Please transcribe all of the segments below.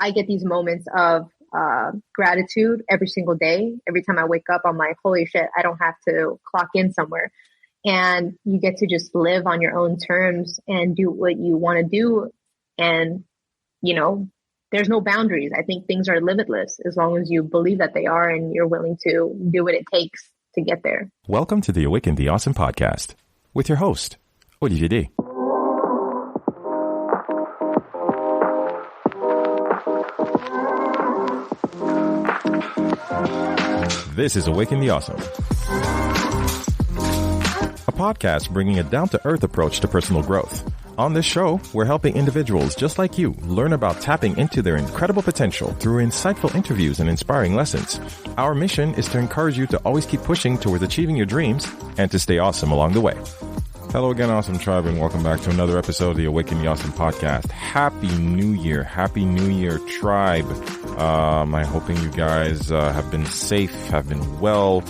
I get these moments of gratitude every single day. Every time I wake up, I'm like, holy shit, I don't have to clock in somewhere. And you get to just live on your own terms and do what you want to do. And, you know, there's no boundaries. I think things are limitless as long as you believe that they are and you're willing to do what it takes to get there. Welcome to the Awaken the Awesome podcast with your host, Olivier D. This is Awaken the Awesome, a podcast bringing a down-to-earth approach to personal growth. On this show, we're helping individuals just like you learn about tapping into their incredible potential through insightful interviews and inspiring lessons. Our mission is to encourage you to always keep pushing towards achieving your dreams and to stay awesome along the way. Hello again, Awesome Tribe, and welcome back to another episode of the Awaken the Awesome podcast. Happy New Year. Happy New Year, Tribe. I'm hoping you guys have been safe, have been well.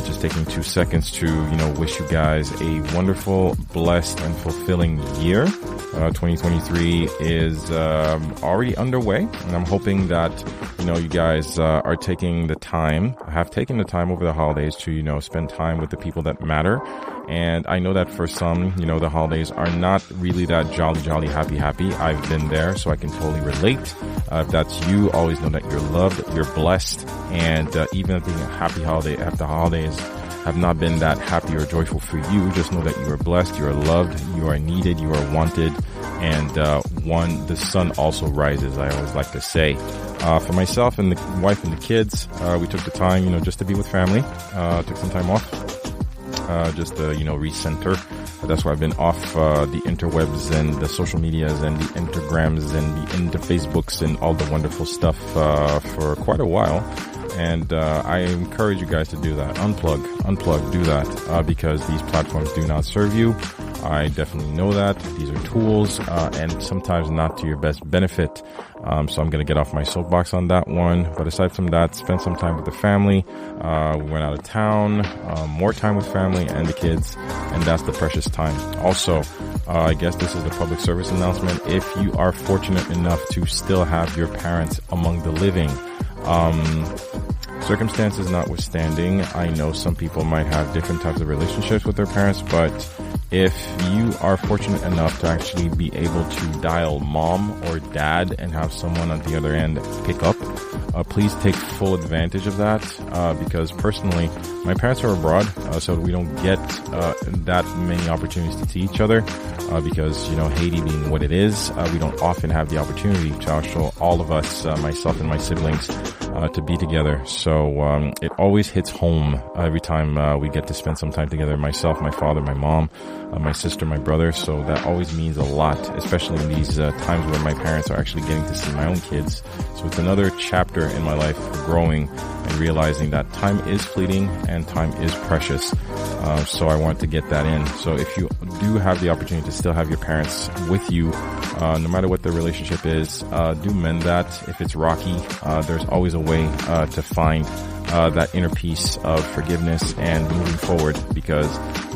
Just taking 2 seconds to, wish you guys a wonderful, blessed, and fulfilling year. 2023 is already underway, and I'm hoping that, you guys are taking the time, have taken the time over the holidays to, spend time with the people that matter. And I know that for some, the holidays are not really that jolly, happy. I've been there, so I can totally relate. If that's you, always know that you're loved, you're blessed, and even if being a happy holiday after holidays have not been that happy or joyful for you, just know that you are blessed, you are loved, you are needed, you are wanted, and the sun also rises, I always like to say. For myself and the wife and the kids, we took the time, just to be with family, took some time off. Just to, recenter. That's why I've been off the interwebs and the social medias and the Instagrams and the Facebooks and all the wonderful stuff for quite a while. And I encourage you guys to do that. Unplug, do that because these platforms do not serve you. I definitely know that. These are tools and sometimes not to your best benefit. So I'm going to get off my soapbox on that one. But aside from that, spend some time with the family. We went out of town, more time with family and the kids, and that's the precious time. Also, I guess this is a public service announcement. If you are fortunate enough to still have your parents among the living, circumstances notwithstanding, I know some people might have different types of relationships with their parents, but if you are fortunate enough to actually be able to dial mom or dad and have someone on the other end pick up, please take full advantage of that, because personally, my parents are abroad, so we don't get that many opportunities to see each other, because, Haiti being what it is, we don't often have the opportunity to actually all of us, myself and my siblings, to be together. So it always hits home every time we get to spend some time together, myself, my father, my mom, my sister, my brother. So that always means a lot, especially in these times where my parents are actually getting to see my own kids. So it's another chapter in my life growing and realizing that time is fleeting and time is precious. So I want to get that in. So if you do have the opportunity to still have your parents with you, no matter what the relationship is, do mend that. If it's rocky, there's always a way to find that inner peace of forgiveness and moving forward, because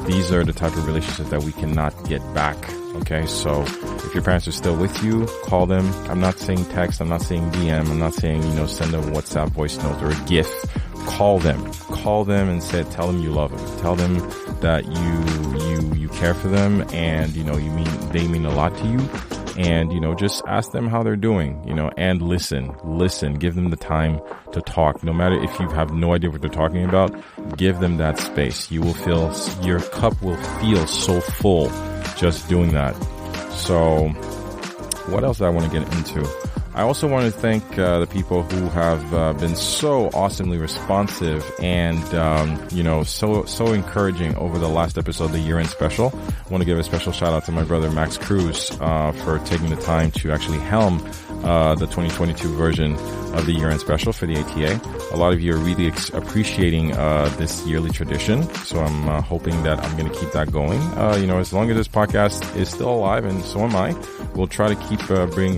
these are the type of relationships that we cannot get back. Okay, so if your parents are still with you, call them. I'm not saying text, I'm not saying DM, I'm not saying, send a WhatsApp voice note or a GIF. Call them and tell them you love them. Tell them that you care for them and, they mean a lot to you. And, just ask them how they're doing, and listen, give them the time to talk. No matter if you have no idea what they're talking about, give them that space. You will feel, your cup will feel so full just doing that. So what else do I want to get into? I also want to thank the people who have been so awesomely responsive and, so encouraging over the last episode, the year-end special. I want to give a special shout out to my brother Max Cruz for taking the time to actually helm the 2022 version of the year-end special for the ATA. A lot of you are really appreciating this yearly tradition, so I'm hoping that I'm going to keep that going. As long as this podcast is still alive, and so am I, we'll try to keep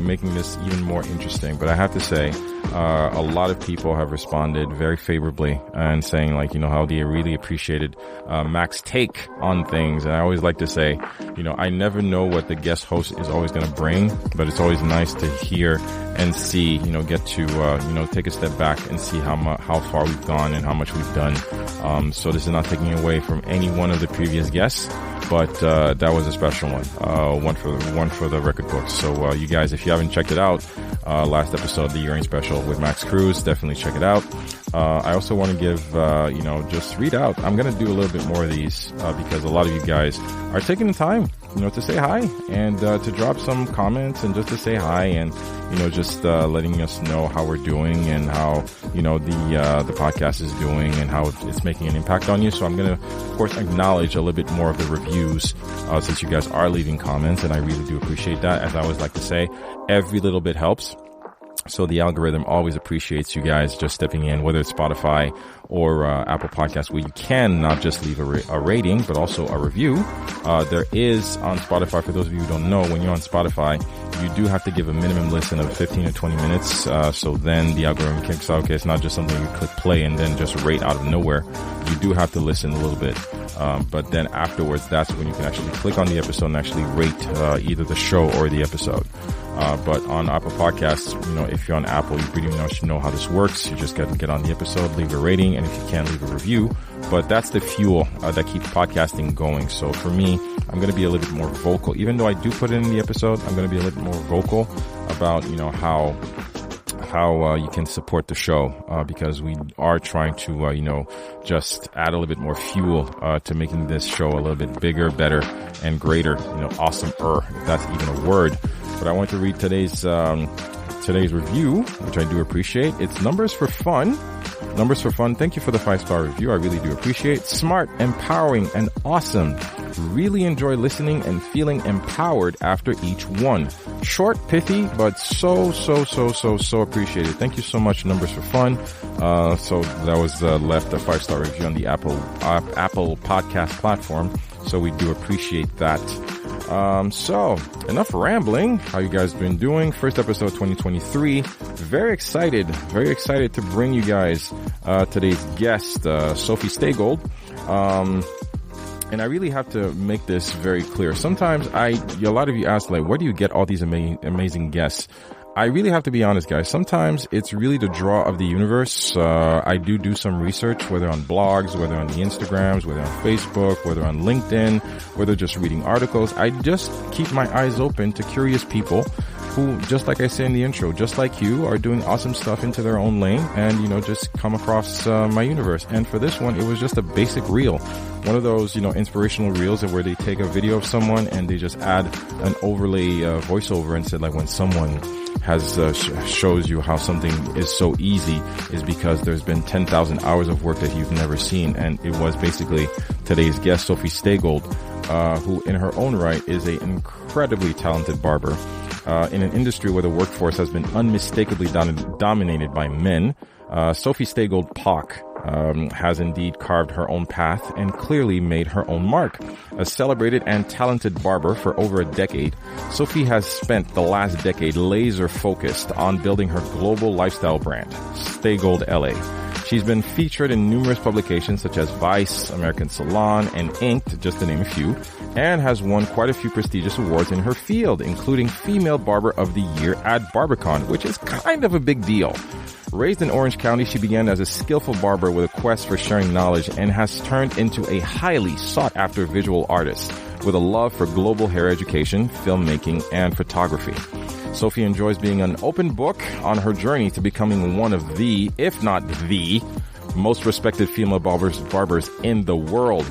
making this even more interesting. But I have to say, A lot of people have responded very favorably and saying like, how they really appreciated Mac's take on things. And I always like to say, I never know what the guest host is always going to bring, but it's always nice to hear and see, get to, take a step back and see how far we've gone and how much we've done. So this is not taking away from any one of the previous guests, but that was a special one, one for the record books. So you guys, if you haven't checked it out, last episode, the year-end special with Max Cruz, definitely check it out. I also want to give, just read out. I'm going to do a little bit more of these because a lot of you guys are taking the time, to say hi and to drop some comments and just to say hi and, just letting us know how we're doing and how, the podcast is doing and how it's making an impact on you. So I'm going to, of course, acknowledge a little bit more of the reviews since you guys are leaving comments, and I really do appreciate that. As I always like to say, every little bit helps. So the algorithm always appreciates you guys just stepping in, whether it's Spotify or Apple Podcasts, where you can not just leave a rating, but also a review. There is on Spotify, for those of you who don't know, when you're on Spotify, you do have to give a minimum listen of 15 to 20 minutes. So then the algorithm kicks out. Okay, it's not just something you click play and then just rate out of nowhere. You do have to listen a little bit. But then afterwards, that's when you can actually click on the episode and actually rate either the show or the episode. But on Apple Podcasts, if you're on Apple, you pretty much know how this works. You just got to get on the episode, leave a rating, and if you can, leave a review. But that's the fuel that keeps podcasting going. So for me, I'm going to be a little bit more vocal. Even though I do put it in the episode, I'm going to be a little bit more vocal about, how you can support the show, because we are trying to, just add a little bit more fuel to making this show a little bit bigger, better, and greater, awesomer, if that's even a word. But I want to read today's review, which I do appreciate. It's Numbers for Fun. Numbers for Fun. Thank you for the 5-star review. I really do appreciate. Smart, empowering, and awesome. Really enjoy listening and feeling empowered after each one. Short, pithy, but so appreciated. Thank you so much, Numbers for Fun. So that was left a 5-star review on the Apple podcast platform. So we do appreciate that. So enough rambling. How you guys been doing? First episode 2023. Very excited to bring you guys today's guest, Sofie Staygold. And I really have to make this very clear. Sometimes a lot of you ask, like, where do you get all these amazing guests? I really have to be honest, guys. Sometimes it's really the draw of the universe. I do some research, whether on blogs, whether on the Instagrams, whether on Facebook, whether on LinkedIn, whether just reading articles. I just keep my eyes open to curious people who, just like I say in the intro, just like you, are doing awesome stuff into their own lane and, just come across my universe. And for this one, it was just a basic reel. One of those, inspirational reels where they take a video of someone and they just add an overlay voiceover and said, like, when someone has shows you how something is so easy is because there's been 10,000 hours of work that you've never seen. And it was basically today's guest, Sofie Staygold, who in her own right is an incredibly talented barber. In an industry where the workforce has been unmistakably dominated by men, Sofie Staygold Pak has indeed carved her own path and clearly made her own mark. A celebrated and talented barber for over a decade, Sofie has spent the last decade laser focused on building her global lifestyle brand, Staygold LA. She's been featured in numerous publications such as Vice, American Salon, and Inked, just to name a few, and has won quite a few prestigious awards in her field, including Female Barber of the Year at BarberCon, which is kind of a big deal. Raised in Orange County, she began as a skillful barber with a quest for sharing knowledge and has turned into a highly sought-after visual artist with a love for global hair education, filmmaking, and photography. Sofie enjoys being an open book on her journey to becoming one of the, if not the, most respected female barbers in the world.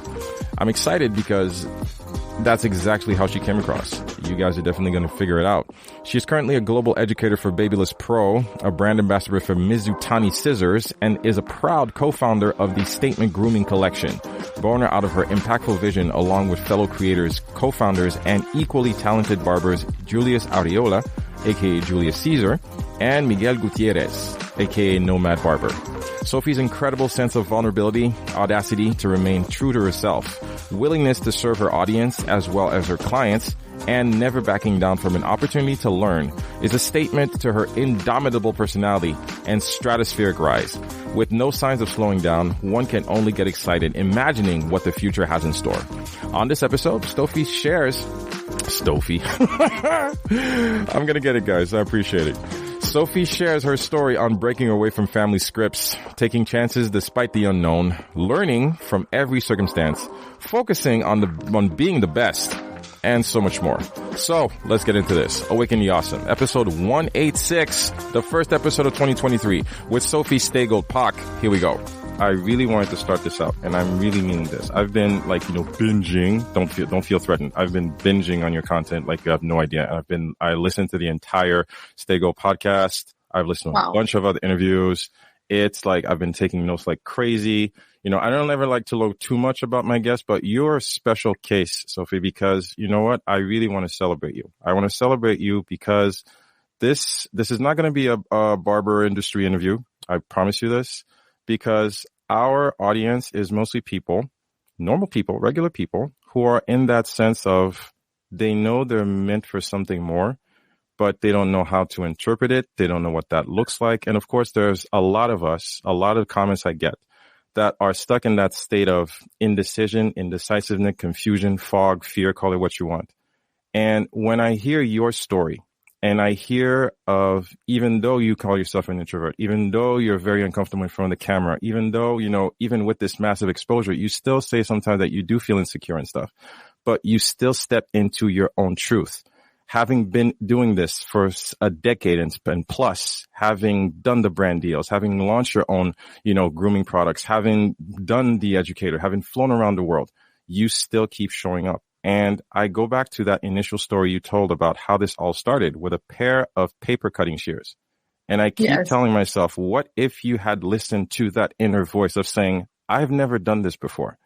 I'm excited because that's exactly how she came across. You guys are definitely going to figure it out. She's currently a global educator for Babyliss Pro, a brand ambassador for Mizutani Scissors, and is a proud co-founder of the Statement Grooming Collection, born out of her impactful vision along with fellow creators, co-founders, and equally talented barbers Julius Areola, aka Julius Caesar, and Miguel Gutierrez, aka Nomad Barber. Sofie's incredible sense of vulnerability, audacity to remain true to herself, willingness to serve her audience as well as her clients, and never backing down from an opportunity to learn is a statement to her indomitable personality and stratospheric rise. With no signs of slowing down, one can only get excited imagining what the future has in store. On this episode, Stofie shares... Stofie. I'm gonna get it, guys. I appreciate it. Sofie shares her story on breaking away from family scripts, taking chances despite the unknown, learning from every circumstance, focusing on being the best, and so much more. So let's get into this. Awaken the Awesome, episode 186, the first episode of 2023 with Sofie Staygold Pak. Here we go. I really wanted to start this out, and I'm really meaning this. I've been binging. Don't feel threatened. I've been binging on your content like you have no idea. I listened to the entire Staygold podcast. I've listened to a bunch of other interviews. It's like I've been taking notes like crazy. I don't ever like to know too much about my guests, but you're a special case, Sofie, because you know what? I really want to celebrate you. I want to celebrate you because this is not going to be a barber industry interview. I promise you this. Because our audience is mostly people, normal people, regular people, who are in that sense of they know they're meant for something more, but they don't know how to interpret it. They don't know what that looks like. And of course, there's a lot of comments I get that are stuck in that state of indecision, indecisiveness, confusion, fog, fear, call it what you want. And when I hear your story, and I hear of, even though you call yourself an introvert, even though you're very uncomfortable in front of the camera, even though, even with this massive exposure, you still say sometimes that you do feel insecure and stuff, but you still step into your own truth. Having been doing this for a decade and plus, having done the brand deals, having launched your own, grooming products, having done the educator, having flown around the world, you still keep showing up. And I go back to that initial story you told about how this all started with a pair of paper cutting shears. And I keep telling myself, what if you had listened to that inner voice of saying, I've never done this before?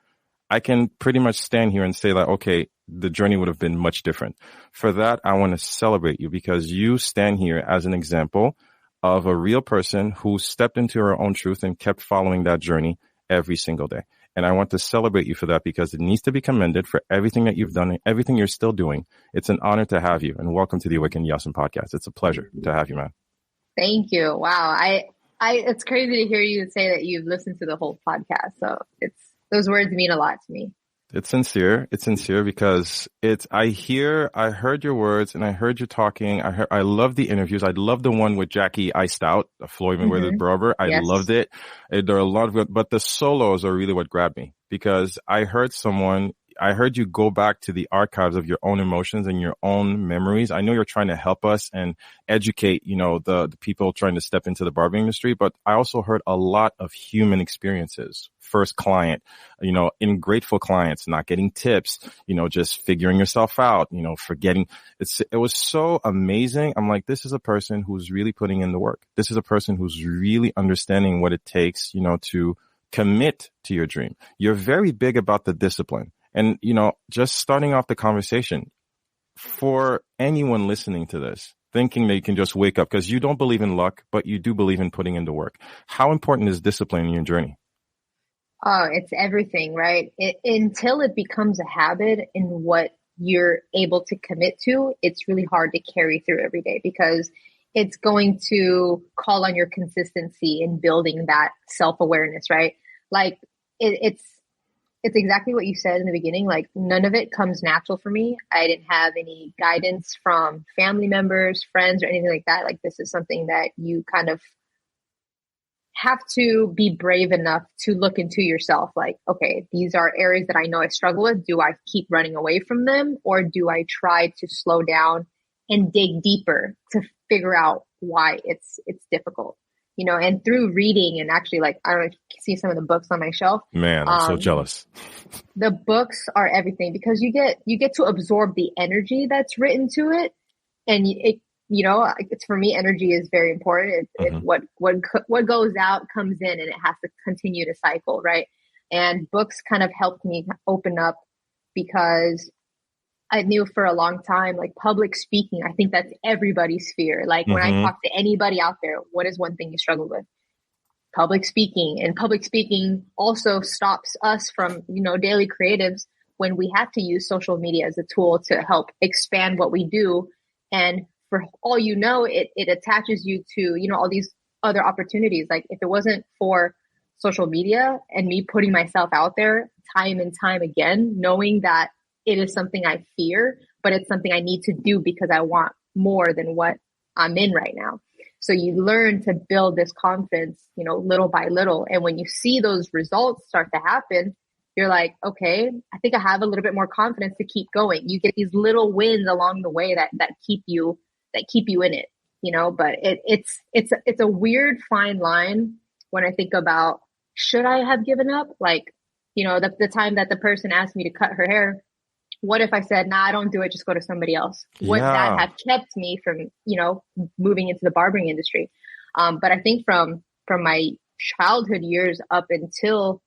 I can pretty much stand here and say that, okay, the journey would have been much different. For that, I want to celebrate you because you stand here as an example of a real person who stepped into her own truth and kept following that journey every single day. And I want to celebrate you for that because it needs to be commended for everything that you've done and everything you're still doing. It's an honor to have you. And welcome to the Awaken the Awesome podcast. It's a pleasure to have you, man. Thank you. Wow. It's crazy to hear you say that you've listened to the whole podcast. So those words mean a lot to me. It's sincere. It's sincere because I heard your words and I heard you talking. I love the interviews. I love the one with Jackie Iced Out, Floyd Mayweather Barber. I loved it. There are a lot of, but the solos are really what grabbed me because I heard you go back to the archives of your own emotions and your own memories. I know you're trying to help us and educate, the people trying to step into the barbering industry, but I also heard a lot of human experiences. First client, ingrateful clients, not getting tips, just figuring yourself out, forgetting. It was so amazing. I'm like, this is a person who's really putting in the work. This is a person who's really understanding what it takes, to commit to your dream. You're very big about the discipline. And, just starting off the conversation, for anyone listening to this, thinking that you can just wake up because you don't believe in luck, but you do believe in putting in the work. How important is discipline in your journey? Oh, it's everything, right? Until it becomes a habit in what you're able to commit to, it's really hard to carry through every day because it's going to call on your consistency in building that self-awareness, right? Like it's exactly what you said in the beginning. Like none of it comes natural for me. I didn't have any guidance from family members, friends, or anything like that. Like this is something that you kind of have to be brave enough to look into yourself. Like, okay, these are areas that I know I struggle with. Do I keep running away from them or do I try to slow down and dig deeper to figure out why it's difficult? And through reading and actually, like, I don't know if you can see some of the books on my shelf. Man, I'm so jealous. The books are everything because you get to absorb the energy that's written to it. And it's, for me, energy is very important. It's what goes out comes in and it has to continue to cycle. Right. And books kind of helped me open up because I knew for a long time, like public speaking, I think that's everybody's fear. Like when I talk to anybody out there, what is one thing you struggle with? Public speaking. And public speaking also stops us from, daily creatives when we have to use social media as a tool to help expand what we do. And for all you know, it attaches you to, all these other opportunities. Like if it wasn't for social media and me putting myself out there time and time again, knowing that it is something I fear, but it's something I need to do because I want more than what I'm in right now. So you learn to build this confidence, little by little. And when you see those results start to happen, you're like, okay, I think I have a little bit more confidence to keep going. You get these little wins along the way that keep you in it, but it's a weird fine line when I think about, should I have given up? Like, the time that the person asked me to cut her hair, what if I said, nah, I don't do it, just go to somebody else? Would that have kept me from, moving into the barbering industry? But I think from my childhood years up until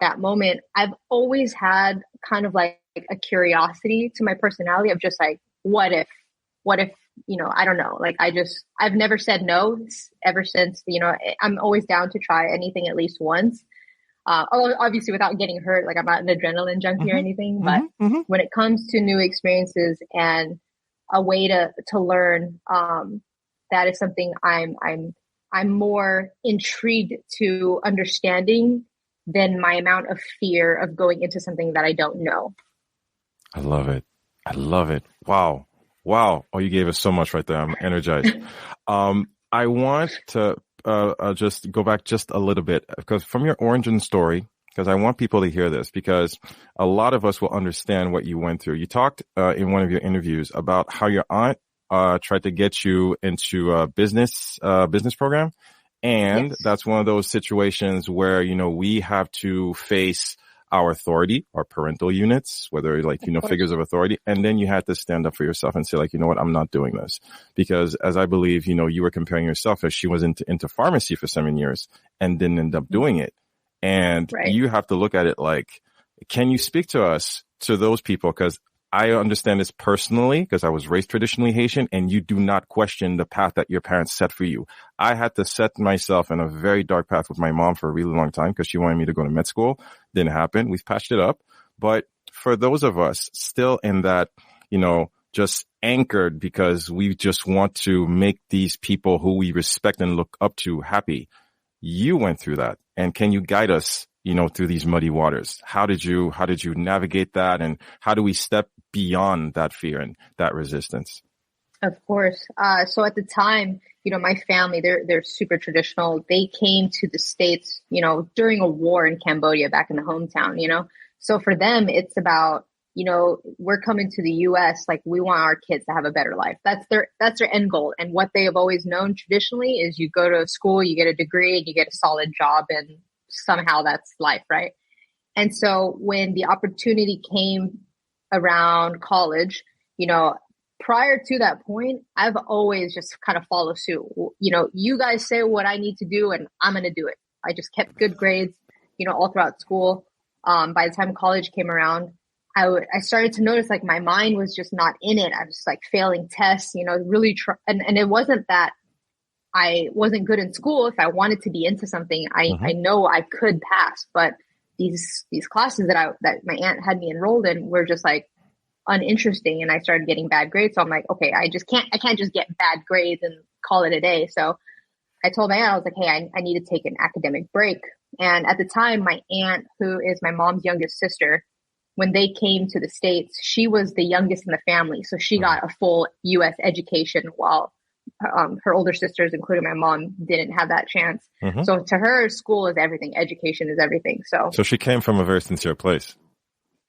that moment, I've always had kind of like a curiosity to my personality of just like, what if, I don't know, like I've never said no ever since, I'm always down to try anything at least once. Obviously without getting hurt, like I'm not an adrenaline junkie or anything, but when it comes to new experiences and a way to learn, that is something I'm more intrigued to understanding than my amount of fear of going into something that I don't know. I love it. Wow. Oh, you gave us so much right there. I'm energized. I want to just go back just a little bit, because from your origin story, because I want people to hear this, because a lot of us will understand what you went through. You talked in one of your interviews about how your aunt tried to get you into a business program. And yes, that's one of those situations where, we have to face our authority, our parental units, whether figures of authority. And then you had to stand up for yourself and say, like, you know what, I'm not doing this. Because as I believe, you were comparing yourself, as she was into pharmacy for 7 years and didn't end up doing it. And you have to look at it like, can you speak to us, to those people? Because I understand this personally, because I was raised traditionally Haitian, and you do not question the path that your parents set for you. I had to set myself in a very dark path with my mom for a really long time because she wanted me to go to med school. Didn't happen. We've patched it up. But for those of us still in that, just anchored because we just want to make these people who we respect and look up to happy, you went through that. And can you guide us, through these muddy waters? How did you navigate that? And how do we step beyond that fear and that resistance? Of course. So at the time, my family, they're super traditional. They came to the States, during a war in Cambodia back in the hometown, So for them, it's about, we're coming to the US, like we want our kids to have a better life. That's their end goal. And what they have always known traditionally is you go to school, you get a degree, and you get a solid job, and somehow that's life, right? And so when the opportunity came around college, prior to that point, I've always just kind of followed suit. You guys say what I need to do and I'm going to do it. I just kept good grades, all throughout school. By the time college came around, I started to notice like my mind was just not in it. I was just like failing tests, really and it wasn't that I wasn't good in school. If I wanted to be into something, I know I could pass, but these classes that my aunt had me enrolled in were just like uninteresting, and I started getting bad grades. So I'm like, okay, I can't just get bad grades and call it a day. So I told my aunt, I was like, hey, I need to take an academic break. And at the time, my aunt, who is my mom's youngest sister, when they came to the States, she was the youngest in the family. So she got a full US education, while her older sisters, including my mom, didn't have that chance. So to her, school is everything. Education is everything. So she came from a very sincere place.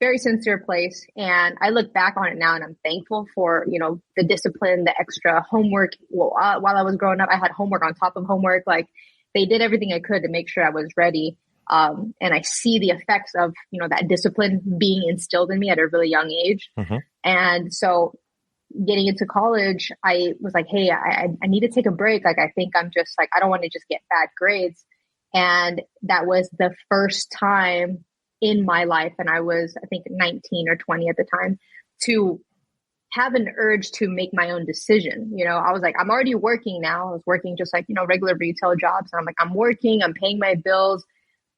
Very sincere place. And I look back on it now and I'm thankful for, the discipline, the extra homework. While I was growing up, I had homework on top of homework. Like they did everything I could to make sure I was ready. And I see the effects of, that discipline being instilled in me at a really young age. And so getting into college, I was like, hey, I need to take a break. Like, I think I'm just like, I don't want to just get bad grades. And that was the first time in my life, and I was, I think, 19 or 20 at the time, to have an urge to make my own decision. I was like, I'm already working now. I was working just like, regular retail jobs. And I'm like, I'm working, I'm paying my bills.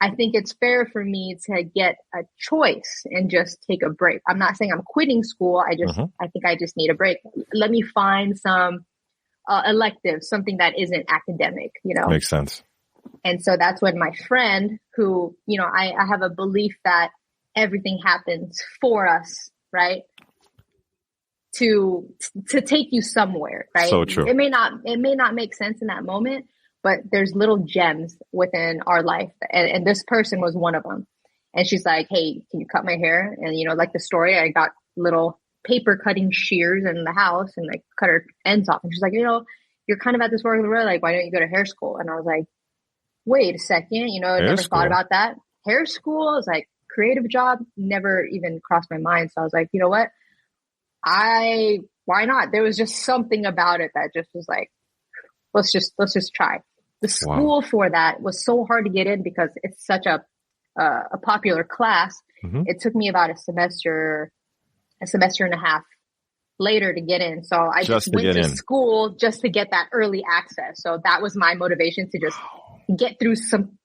I think it's fair for me to get a choice and just take a break. I'm not saying I'm quitting school. I think I just need a break. Let me find some elective, something that isn't academic, Makes sense. And so that's when my friend who, I have a belief that everything happens for us, right? To take you somewhere, right? So true. It may not make sense in that moment, but there's little gems within our life. And this person was one of them. And she's like, hey, can you cut my hair? And, like the story, I got little paper cutting shears in the house and like cut her ends off. And she's like, you're kind of at this work of the road. Like, why don't you go to hair school? And I was like, wait a second, I never thought about that. Hair school is like creative job, never even crossed my mind. So I was like, you know what? Why not? There was just something about it that just was like, let's just try. The school for that was so hard to get in because it's such a popular class. Mm-hmm. It took me about a semester and a half later to get in. So I just went to school just to get that early access. So that was my motivation to just get through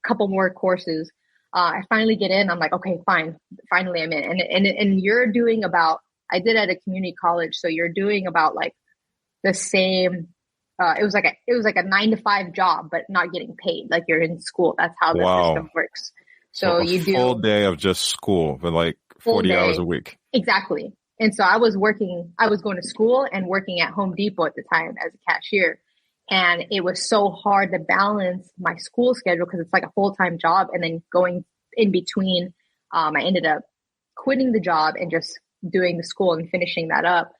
couple more courses. I finally get in. I'm like, okay, fine. Finally I'm in. And you're doing about, I did at a community college. So you're doing about like the same, it was like a 9-to-5 job, but not getting paid. Like you're in school. That's how the system works. So you do full day of just school, but like 40 hours a week. Exactly. And so I was going to school and working at Home Depot at the time as a cashier. And it was so hard to balance my school schedule because it's like a full-time job. And then going in between, I ended up quitting the job and just doing the school and finishing that up.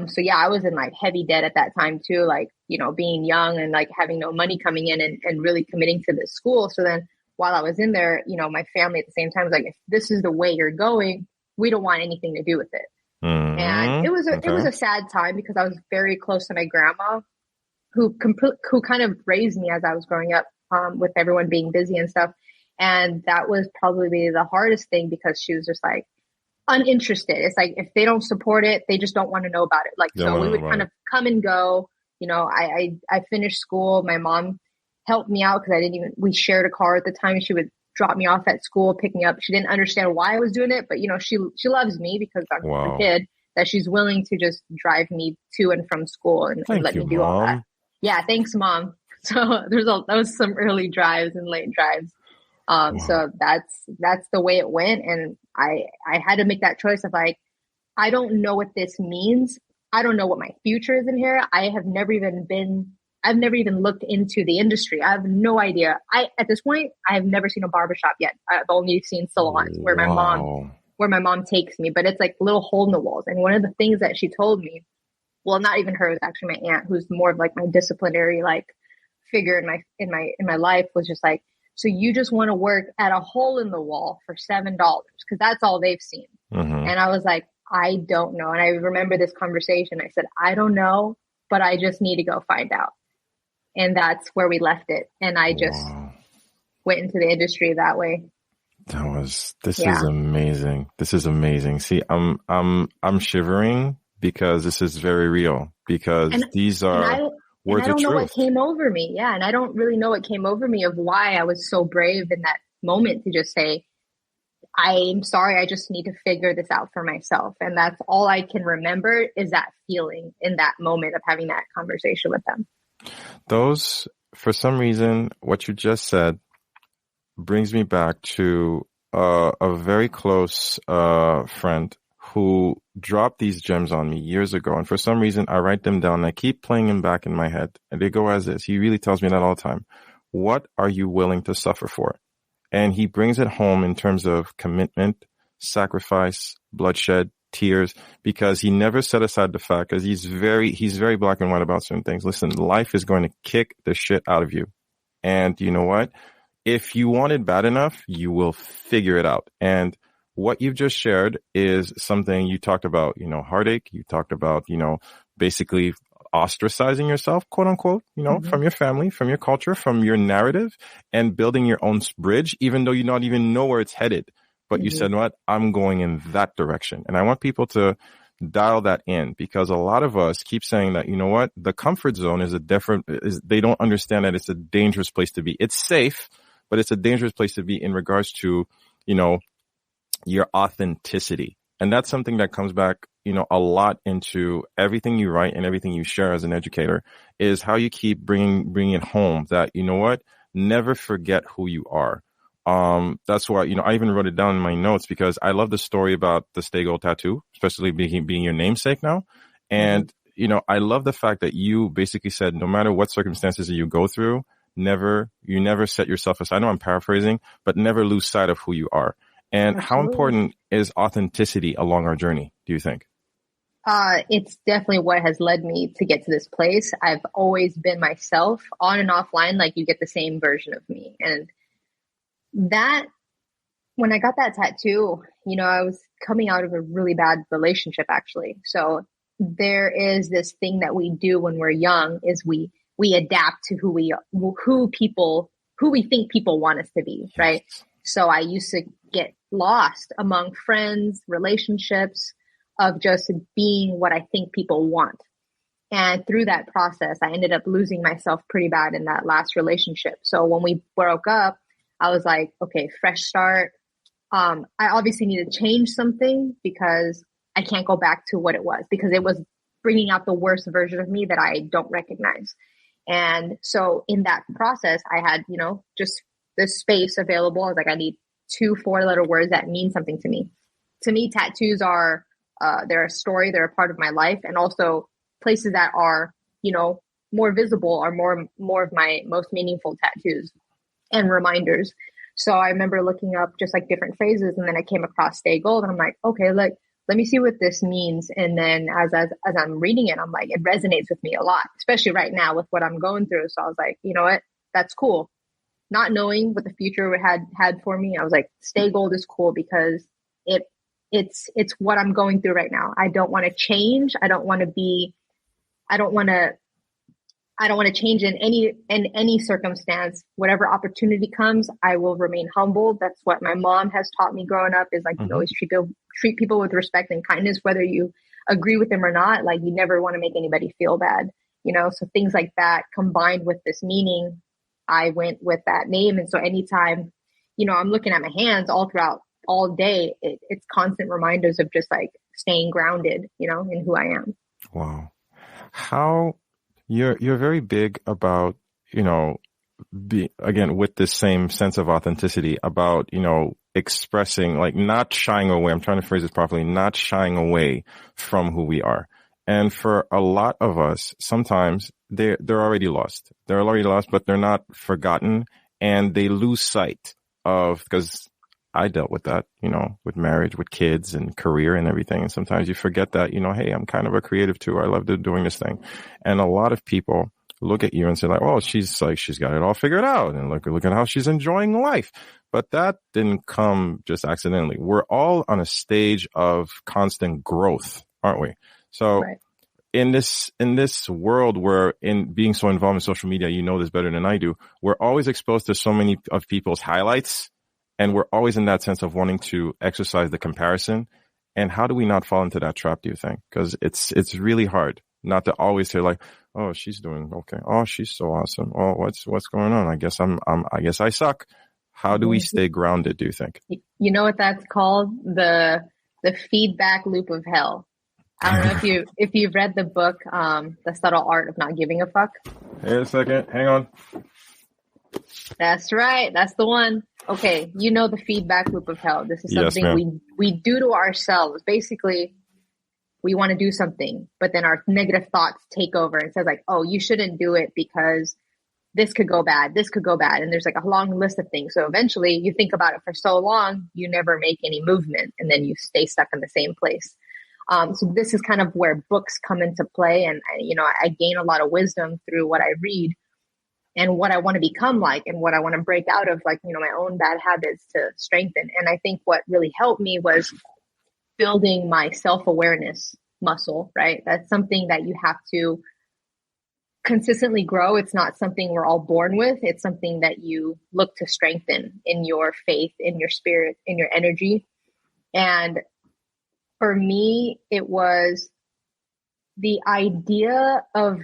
So yeah, I was in like heavy debt at that time too, like, being young and like having no money coming in and really committing to this school. So then while I was in there, my family at the same time was like, if this is the way you're going, we don't want anything to do with it. Mm-hmm. And it was a sad time because I was very close to my grandma who kind of raised me as I was growing up, with everyone being busy and stuff. And that was probably the hardest thing because she was just like uninterested. It's like, if they don't support it, they just don't want to know about it. Like, so we would kind of come and go, I finished school. My mom helped me out because we shared a car at the time. She would drop me off at school, pick me up. She didn't understand why I was doing it, but she loves me because I'm a kid, that she's willing to just drive me to and from school and let me do all that. Yeah. Thanks, Mom. So that was some early drives and late drives. So that's the way it went. And I had to make that choice of like, I don't know what this means. I don't know what my future is in here. I've never even looked into the industry. I have no idea. At this point, I have never seen a barbershop yet. I've only seen salons where my mom takes me, but it's like little hole in the walls. And one of the things that she told me, well, not even her, it was actually my aunt, who's more of like my disciplinary, like figure in my life, was just like, so you just want to work at a hole in the wall for $7 because that's all they've seen. Mm-hmm. And I was like, I don't know. And I remember this conversation. I said, I don't know, but I just need to go find out. And that's where we left it. And I just went into the industry that way. This is amazing. This is amazing. See, I'm shivering because this is very real, because these are words of truth. I don't know what came over me. Yeah. And I don't really know what came over me of why I was so brave in that moment to just say, I'm sorry, I just need to figure this out for myself. And that's all I can remember is that feeling in that moment of having that conversation with them. Those, for some reason, what you just said brings me back to a very close friend who dropped these gems on me years ago. And for some reason, I write them down and I keep playing them back in my head. And they go as this. He really tells me that all the time. What are you willing to suffer for? And he brings it home in terms of commitment, sacrifice, bloodshed, tears, because he never set aside the fact, because he's very black and white about certain things. Listen, life is going to kick the shit out of you. And you know what? If you want it bad enough, you will figure it out. And what you've just shared is something you talked about, heartache. You talked about, basically ostracizing yourself, quote unquote, from your family, from your culture, from your narrative, and building your own bridge, even though you don't even know where it's headed. But you said, what? I'm going in that direction. And I want people to dial that in, because a lot of us keep saying that, the comfort zone is they don't understand that it's a dangerous place to be. It's safe, but it's a dangerous place to be in regards to, you know, your authenticity. And that's something that comes back, you know, a lot into everything you write and everything you share as an educator, is how you keep bringing it home that, you know what, never forget who you are. That's why, you know, I even wrote it down in my notes because I love the story about the Staygold tattoo, especially being your namesake now. And, you know, I love the fact that you basically said, no matter what circumstances that you go through, you never set yourself aside. I know I'm paraphrasing, but never lose sight of who you are. And how important is authenticity along our journey, do you think? It's definitely what has led me to get to this place. I've always been myself on and offline, like you get the same version of me. And that, when I got that tattoo, you know, I was coming out of a really bad relationship actually. So there is this thing that we do when we're young is we adapt to who we think people want us to be, right? So I used to get lost among friends, relationships, of just being what I think people want. And through that process, I ended up losing myself pretty bad in that last relationship. So when we broke up, I was like, okay, fresh start. I obviously need to change something because I can't go back to what it was, because it was bringing out the worst version of me that I don't recognize. And so in that process, I had, you know, just this space available. I was like, I need 2 4-letter words that mean something to me. To me, tattoos are, they're a story, they're a part of my life, and also places that are, you know, more visible are more of my most meaningful tattoos and reminders. So I remember looking up just like different phrases, and then I came across Staygold, and I'm like, okay, let me see what this means. And then as I'm reading it, I'm like, it resonates with me a lot, especially right now with what I'm going through. So I was like, you know what, that's cool. Not knowing what the future had for me, I was like, Staygold is cool because it's what I'm going through right now. I don't want to change. I don't want to change in any circumstance. Whatever opportunity comes, I will remain humble. That's what my mom has taught me growing up, is like, you always treat people with respect and kindness, whether you agree with them or not. Like, you never want to make anybody feel bad, you know? So things like that combined with this meaning, I went with that name. And so anytime, you know, I'm looking at my hands all day, it's constant reminders of just like staying grounded, you know, in who I am. Wow. How you're very big about, you know, again, with this same sense of authenticity about, you know, expressing, like, not shying away. I'm trying to phrase this properly, not shying away from who we are. And for a lot of us, sometimes they're already lost. They're already lost, but they're not forgotten, and they lose sight of, because I dealt with that, you know, with marriage, with kids and career and everything. And sometimes you forget that, you know, hey, I'm kind of a creative too. I love doing this thing. And a lot of people look at you and say like, oh, she's got it all figured out. And look at how she's enjoying life. But that didn't come just accidentally. We're all on a stage of constant growth, aren't we? So right. in this world where, in being so involved in social media, you know this better than I do, we're always exposed to so many of people's highlights. And we're always in that sense of wanting to exercise the comparison. And how do we not fall into that trap, do you think? Because it's really hard not to always say like, oh, she's doing okay. Oh, she's so awesome. Oh, what's going on? I guess I suck. How do we stay grounded, do you think? You know what that's called? The feedback loop of hell. I don't know if you've read the book, The Subtle Art of Not Giving a Fuck. Hey, a second. Hang on. That's right. That's the one. Okay. You know, the feedback loop of hell. This is something we do to ourselves. Basically, we want to do something, but then our negative thoughts take over and says like, oh, you shouldn't do it because this could go bad. This could go bad. And there's like a long list of things. So eventually you think about it for so long, you never make any movement, and then you stay stuck in the same place. So this is kind of where books come into play. And, you know, I gain a lot of wisdom through what I read and what I want to become like, and what I want to break out of, like, you know, my own bad habits to strengthen. And I think what really helped me was building my self-awareness muscle, right? That's something that you have to consistently grow. It's not something we're all born with. It's something that you look to strengthen in your faith, in your spirit, in your energy. And for me, it was the idea of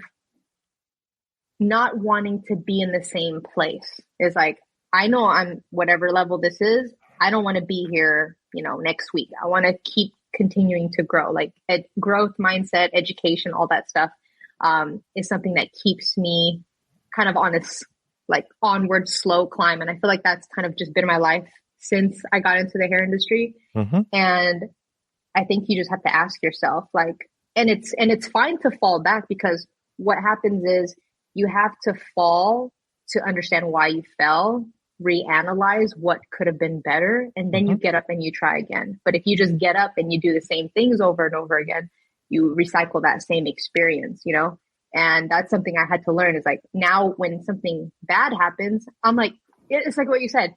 not wanting to be in the same place. Is like, I know I'm whatever level this is, I don't want to be here, next week. I want to keep continuing to grow, like growth mindset, education, all that stuff, is something that keeps me kind of on this like onward slow climb. And I feel like that's kind of just been my life since I got into the hair industry. Mm-hmm. And I think you just have to ask yourself, like, and it's fine to fall back, because what happens is you have to fall to understand why you fell, reanalyze what could have been better, and then you get up and you try again. But if you just get up and you do the same things over and over again, you recycle that same experience, And that's something I had to learn, is like, now when something bad happens, I'm like, it's like what you said.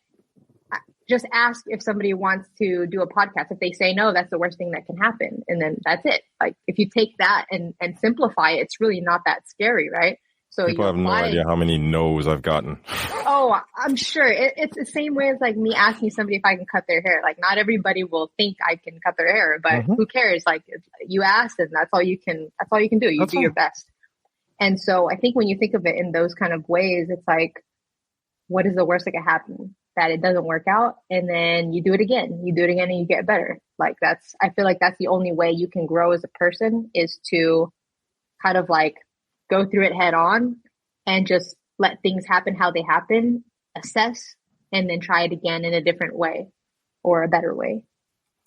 Just ask if somebody wants to do a podcast. If they say no, that's the worst thing that can happen. And then that's it. Like, if you take that and simplify it, it's really not that scary, right? So people have no idea how many no's I've gotten. Oh, I'm sure. It's the same way as like me asking somebody if I can cut their hair. Like, not everybody will think I can cut their hair, but who cares? Like, you asked, and that's all you can do. You do your best. And so I think when you think of it in those kind of ways, it's like, what is the worst that could happen? That it doesn't work out, and then you do it again, and you get better. Like, I feel like that's the only way you can grow as a person, is to kind of like go through it head on and just let things happen how they happen, assess, and then try it again in a different way or a better way.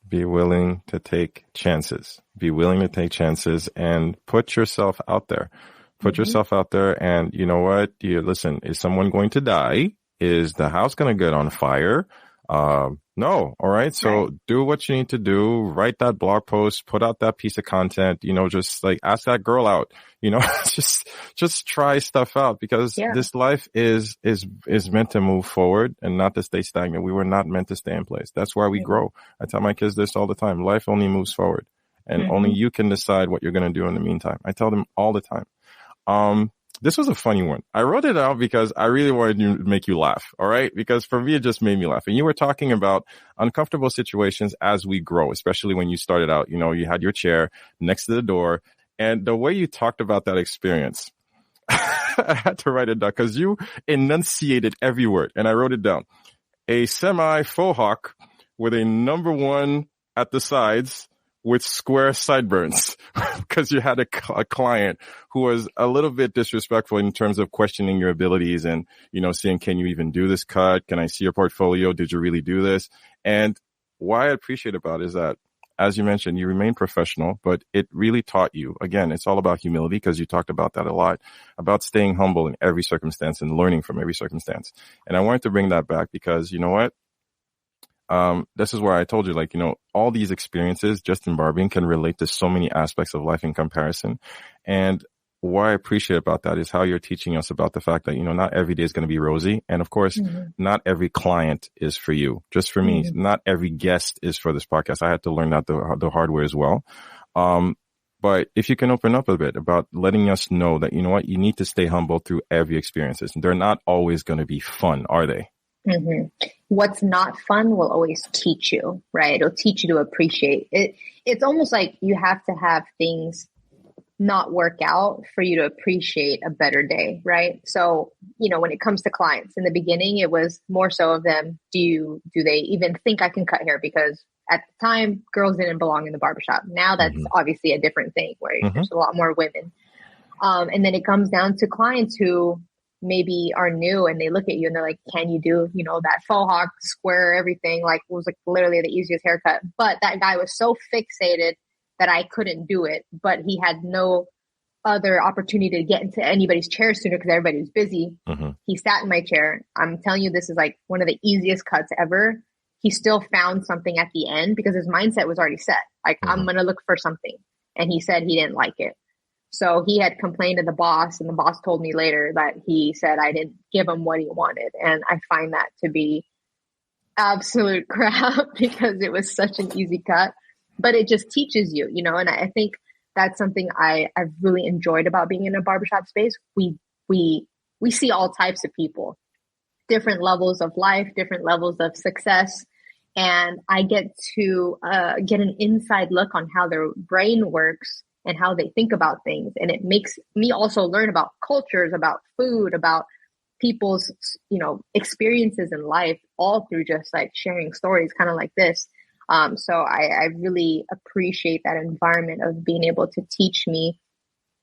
Be willing to take chances. Be willing to take chances and put yourself out there. Put yourself out there, and you know what? Listen, is someone going to die? Is the house going to get on fire? No. All right. So do what you need to do. Write that blog post, put out that piece of content, just like ask that girl out, just try stuff out, because this life is meant to move forward and not to stay stagnant. We were not meant to stay in place. That's why we grow. I tell my kids this all the time. Life only moves forward, and only you can decide what you're going to do in the meantime. I tell them all the time. This was a funny one. I wrote it out because I really wanted to make you laugh. All right. Because for me, it just made me laugh. And you were talking about uncomfortable situations as we grow, especially when you started out, you had your chair next to the door, and the way you talked about that experience, I had to write it down because you enunciated every word, and I wrote it down. A semi faux hawk with a number one at the sides, with square sideburns, because you had a client who was a little bit disrespectful in terms of questioning your abilities and, saying, can you even do this cut? Can I see your portfolio? Did you really do this? And what I appreciate about it is that, as you mentioned, you remain professional, but it really taught you, again, it's all about humility, because you talked about that a lot, about staying humble in every circumstance and learning from every circumstance. And I wanted to bring that back because, you know what? This is where I told you, all these experiences just in barbering can relate to so many aspects of life in comparison. And what I appreciate about that is how you're teaching us about the fact that, not every day is going to be rosy. And of course, not every client is for you. Just for me, not every guest is for this podcast. I had to learn that the hard way as well. But if you can open up a bit about letting us know that, you need to stay humble through every experiences. They're not always going to be fun, are they? What's not fun will always teach you, right? It'll teach you to appreciate it. It's almost like you have to have things not work out for you to appreciate a better day, right? So, when it comes to clients in the beginning, it was more so of them. Do they even think I can cut hair? Because at the time, girls didn't belong in the barbershop. Now that's obviously a different thing, where there's a lot more women. And then it comes down to clients who maybe are new, and they look at you and they're like, can you do, that faux hawk square, everything, like it was like literally the easiest haircut. But that guy was so fixated that I couldn't do it, but he had no other opportunity to get into anybody's chair sooner because everybody was busy. He sat in my chair. I'm telling you, this is like one of the easiest cuts ever. He still found something at the end because his mindset was already set. Like, I'm going to look for something. And he said he didn't like it. So he had complained to the boss, and the boss told me later that he said I didn't give him what he wanted. And I find that to be absolute crap because it was such an easy cut, but it just teaches you, and I think that's something I've really enjoyed about being in a barbershop space. We see all types of people, different levels of life, different levels of success. And I get to get an inside look on how their brain works and how they think about things. And it makes me also learn about cultures, about food, about people's, experiences in life, all through just like sharing stories kind of like this. So I really appreciate that environment of being able to teach me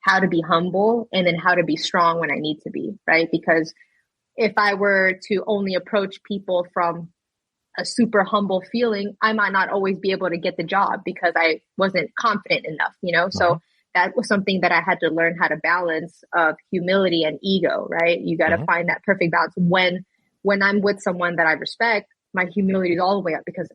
how to be humble and then how to be strong when I need to be, right? Because if I were to only approach people from a super humble feeling, I might not always be able to get the job because I wasn't confident enough, So that was something that I had to learn how to balance of humility and ego, right? You got to find that perfect balance. When I'm with someone that I respect, my humility is all the way up because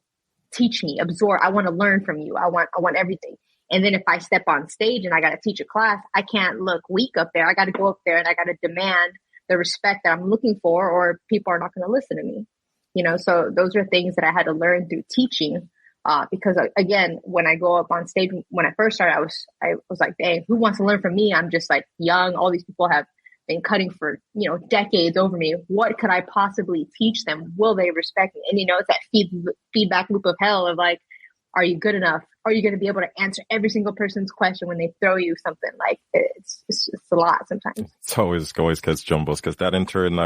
teach me, absorb. I want to learn from you. I want everything. And then if I step on stage and I got to teach a class, I can't look weak up there. I got to go up there and I got to demand the respect that I'm looking for, or people are not going to listen to me. So those are things that I had to learn through teaching. Because again, when I go up on stage, when I first started, I was like, dang, who wants to learn from me? I'm just like young. All these people have been cutting for, decades over me. What could I possibly teach them? Will they respect me? And, it's that feedback loop of hell of like, are you good enough? Are you going to be able to answer every single person's question when they throw you something? Like it's a lot sometimes. It's always gets jumbles because that internal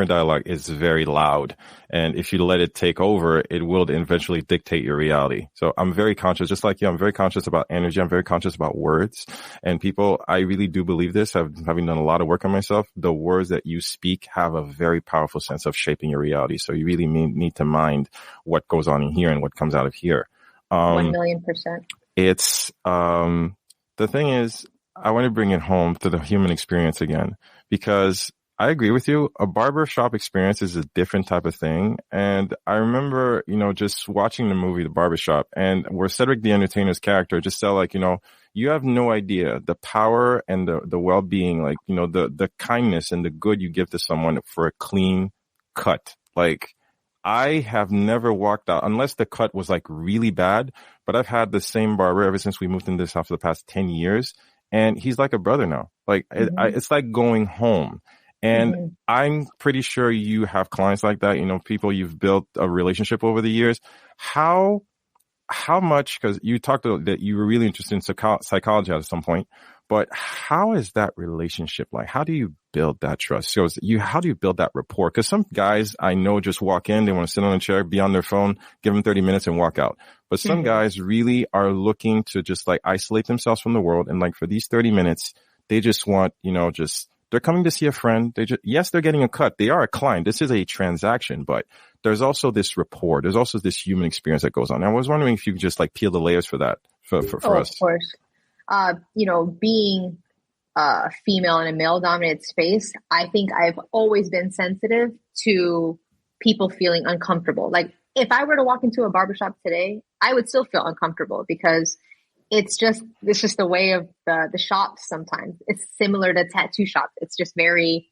dialogue is very loud. And if you let it take over, it will eventually dictate your reality. So I'm very conscious, just like you, I'm very conscious about energy. I'm very conscious about words. And people, I really do believe this. Having done a lot of work on myself, the words that you speak have a very powerful sense of shaping your reality. So you really need to mind what goes on in here and what comes out of here. 1,000,000%. It's, the thing is, I want to bring it home to the human experience again, because I agree with you. A barbershop experience is a different type of thing. And I remember, just watching the movie, The Barbershop, and where Cedric the Entertainer's character just said like, you have no idea the power and the well-being, like, the kindness and the good you give to someone for a clean cut. Like, I have never walked out unless the cut was like really bad, but I've had the same barber ever since we moved in this house for the past 10 years. And he's like a brother now. Like it's like going home. And I'm pretty sure you have clients like that, people you've built a relationship over the years. How much, because you talked about that you were really interested in psychology at some point, but how is that relationship like? How do you build that trust? So how do you build that rapport? Because some guys I know just walk in, they want to sit on a chair, be on their phone, give them 30 minutes and walk out. But some guys really are looking to just like isolate themselves from the world. And like for these 30 minutes, they just want, they're coming to see a friend. Yes, they're getting a cut. They are a client. This is a transaction, but there's also this rapport. There's also this human experience that goes on. I was wondering if you could just like peel the layers for that for us. Of course. Being a female in a male dominated space, I think I've always been sensitive to people feeling uncomfortable. Like if I were to walk into a barbershop today, I would still feel uncomfortable because it's just the way of the shops. Sometimes it's similar to tattoo shops. It's just very,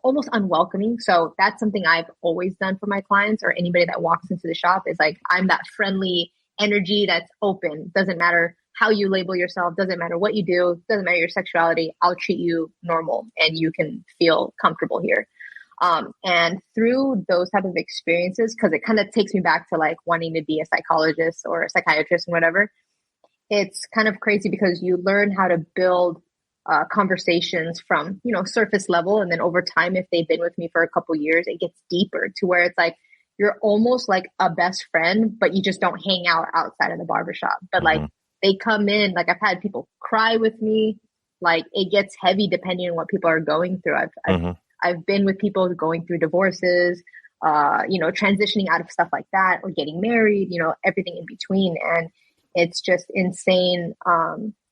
almost unwelcoming. So that's something I've always done for my clients or anybody that walks into the shop is like, I'm that friendly energy that's open. Doesn't matter how you label yourself, doesn't matter what you do, doesn't matter your sexuality. I'll treat you normal and you can feel comfortable here. And through those type of experiences, because it kind of takes me back to like wanting to be a psychologist or a psychiatrist and whatever, it's kind of crazy because you learn how to build conversations from, surface level. And then over time, if they've been with me for a couple years, it gets deeper to where it's like, you're almost like a best friend, but you just don't hang out outside of the barbershop. But like they come in, like I've had people cry with me. Like it gets heavy depending on what people are going through. I've been with people going through divorces, transitioning out of stuff like that or getting married, everything in between. And it's just insane,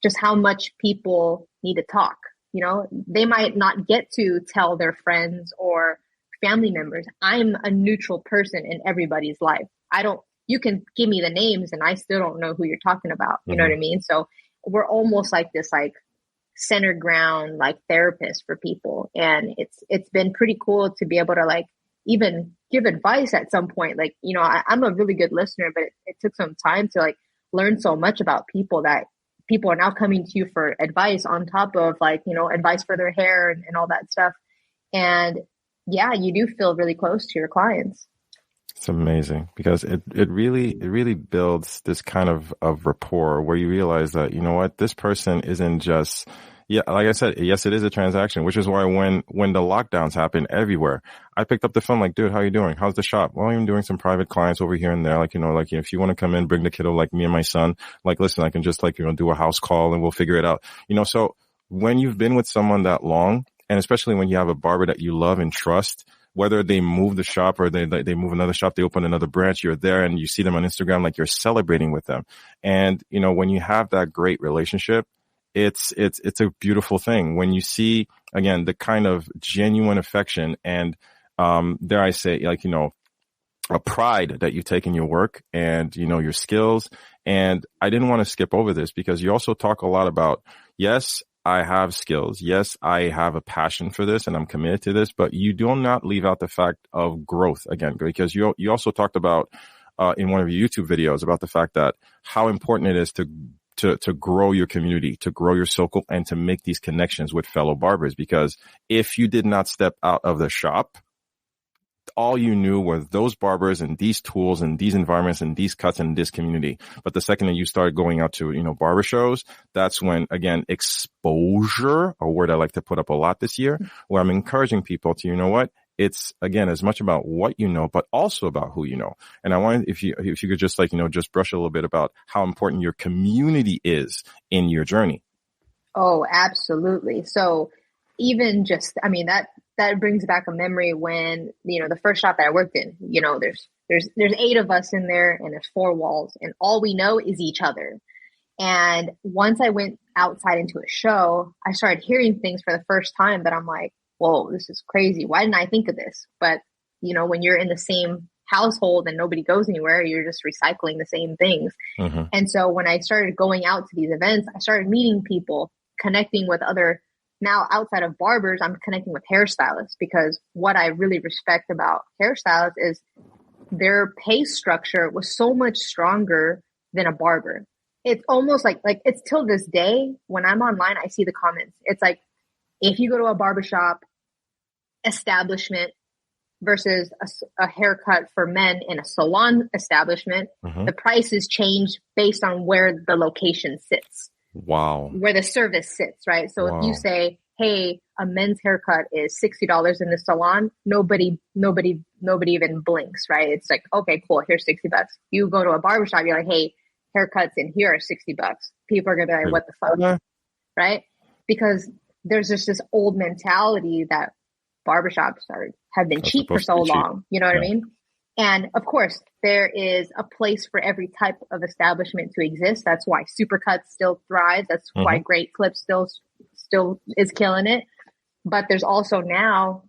just how much people need to talk. They might not get to tell their friends or family members. I'm a neutral person in everybody's life. You can give me the names and I still don't know who you're talking about. You know what I mean? So we're almost like this, like center ground, like therapist for people. And it's been pretty cool to be able to like even give advice at some point. Like, I'm a really good listener, but it took some time to like learn so much about people that people are now coming to you for advice on top of like, advice for their hair and all that stuff. And yeah, you do feel really close to your clients. It's amazing because it really builds this kind of rapport where you realize that, this person isn't just, Yeah, like I said, yes, it is a transaction, which is why when the lockdowns happen everywhere, I picked up the phone like, dude, how you doing? How's the shop? Well, I'm doing some private clients over here and there. Like, if you want to come in, bring the kiddo, like me and my son, like, listen, I can just like, do a house call and we'll figure it out. So when you've been with someone that long, and especially when you have a barber that you love and trust, whether they move the shop or they move another shop, they open another branch, you're there and you see them on Instagram, like you're celebrating with them. And, when you have that great relationship, it's a beautiful thing when you see, again, the kind of genuine affection and, dare I say, like, a pride that you take in your work and, your skills. And I didn't want to skip over this because you also talk a lot about, yes, I have skills. Yes, I have a passion for this and I'm committed to this, but you do not leave out the fact of growth again, because you also talked about, in one of your YouTube videos about the fact that how important it is to grow your community, to grow your circle, and to make these connections with fellow barbers. Because if you did not step out of the shop, all you knew were those barbers and these tools and these environments and these cuts and this community. But the second that you started going out to, barber shows, that's when, again, exposure, a word I like to put up a lot this year, where I'm encouraging people to, it's, again, as much about what you know, but also about who you know. And I wanted, if you could just just brush a little bit about how important your community is in your journey. Oh, absolutely. So even just, that brings back a memory when, the first shop that I worked in, there's 8 of us in there and there's 4 walls and all we know is each other. And once I went outside into a show, I started hearing things for the first time that I'm like, whoa, this is crazy. Why didn't I think of this? But, when you're in the same household and nobody goes anywhere, you're just recycling the same things. Mm-hmm. And so when I started going out to these events, I started meeting people, connecting with other. Now, outside of barbers, I'm connecting with hairstylists because what I really respect about hairstylists is their pay structure was so much stronger than a barber. It's almost like it's till this day when I'm online, I see the comments. It's like, if you go to a barbershop establishment versus a haircut for men in a salon establishment, mm-hmm. the prices change based on where the location sits. Wow. Where the service sits, right? So wow. If you say, hey, a men's haircut is $60 in the salon, nobody even blinks, right? It's like, okay, cool, here's $60. You go to a barbershop, you're like, hey, haircuts in here are $60. People are gonna be like, what the fuck? Right? Because there's just this old mentality that barbershops have been cheap for so long. You know what I mean? And of course, there is a place for every type of establishment to exist. That's why Supercuts still thrives. That's mm-hmm. why Great Clips still is killing it. But there's also now